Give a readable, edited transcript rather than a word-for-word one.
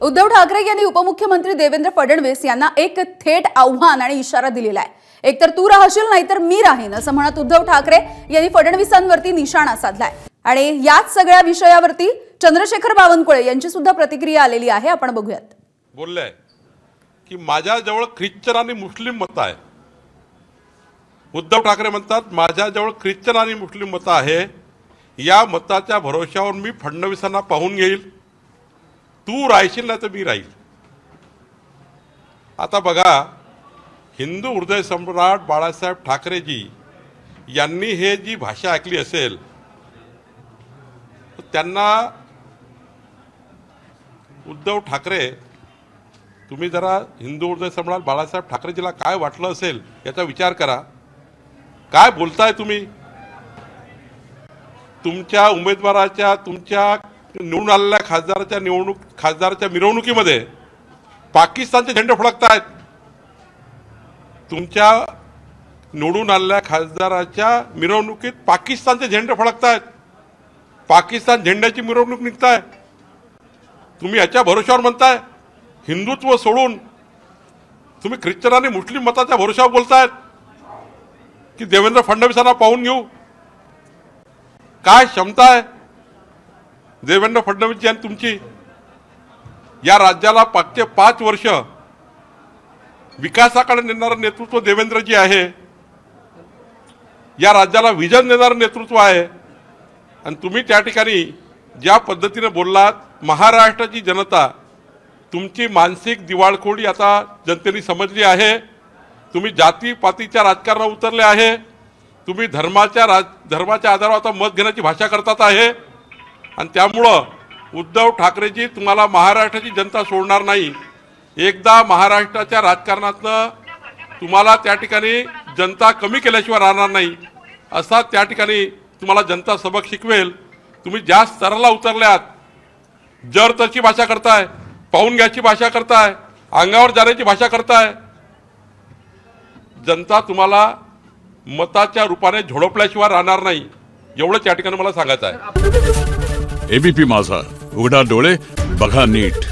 उद्धव ठाकरे यांनी उपमुख्यमंत्री देवेंद्र फडणवीस यांना एक थेट आव्हान आणि इशारा दिलेला आहे। एकतर तू राहशील नाहीतर मी राहीन असं म्हणत उद्धव ठाकरे यांनी फडणवीसांवरती निशाणा साधलाय। आणि याच सगळ्या विषयावरती चंद्रशेखर बावनकुळे यांची सुद्धा प्रतिक्रिया आलेली आहे, आपण बघूयात। बोलले की माझ्याजवळ ख्रिश्चन आणि मुस्लिम मत आहे। उद्धव ठाकरे म्हणतात माझ्याजवळ ख्रिश्चन आणि मुस्लिम मत आहे, या मताच्या भरोश्यावर मी फडणवीसांना पाहून घेईल, तू राहशील ना तर मी राहील। आता बघा, हिंदू हृदय सम्राट बाळासाहेब ठाकरेजी यांनी हे जी भाषा ऐकली असेल, त्यांना उद्धव ठाकरे, तुम्ही जरा हिंदू हृदय सम्राट बाळासाहेब ठाकरेजीला काय वाटलं असेल याचा विचार करा। काय बोलताय तुम्ही? तुमच्या उमेदवाराच्या, तुमच्या निवडून आलेल्या खासदाराच्या मिरवणुकीमध्ये पाकिस्तानचे झेंडे फडकतायत। तुमच्या निवडून आलेल्या खासदाराच्या मिरवणुकीत पाकिस्तानचे झेंडे फडकतायत, पाकिस्तान झेंड्याची मिरवणूक निघताय। तुम्ही याच्या भरोश्यावर म्हणताय हिंदुत्व सोडून तुम्ही ख्रिश्चन आणि मुस्लिम मताच्या भरोश्यावर बोलतायत की देवेंद्र फडणवीसांना पाहून घेऊ। काय क्षमता आहे देवेंद्र फडणवीस यांनी तुमची? या राज्याला मागचे 5 वर्ष विकासाकडे नेणारं नेतृत्व देवेंद्रजी आहे, या राज्याला विजन देणारं नेतृत्व आहे। आणि तुम्ही त्या ठिकाणी ज्या पद्धतीने बोललात, महाराष्ट्राची जनता तुमची मानसिक दिवाळखोरी आता जनतेने समजली आहे। तुम्ही जातीपातीच्या राजकारणात उतरले आहे, तुम्ही धर्माच्या आधारावर आता मत घेण्याची भाषा करतात आहे। आणि त्यामुळं उद्धव ठाकरेजी तुम्हाला महाराष्ट्राची जनता सोडणार नाही। एकदा महाराष्ट्राच्या राजकारणातनं तुम्हाला त्या ठिकाणी जनता कमी केल्याशिवाय राहणार नाही, असा त्या ठिकाणी तुम्हाला जनता सबक शिकवेल। तुम्ही ज्या स्तराला उतरल्यात, जर तशी भाषा करताय, पाहून घ्यायची भाषा करताय, अंगावर जाण्याची भाषा करताय, जनता तुम्हाला मताच्या रूपाने झोडपल्याशिवाय राहणार नाही, एवढंच या ठिकाणी मला सांगायचं आहे। एबीपी माझा, उघडा डोळे बघा नीट।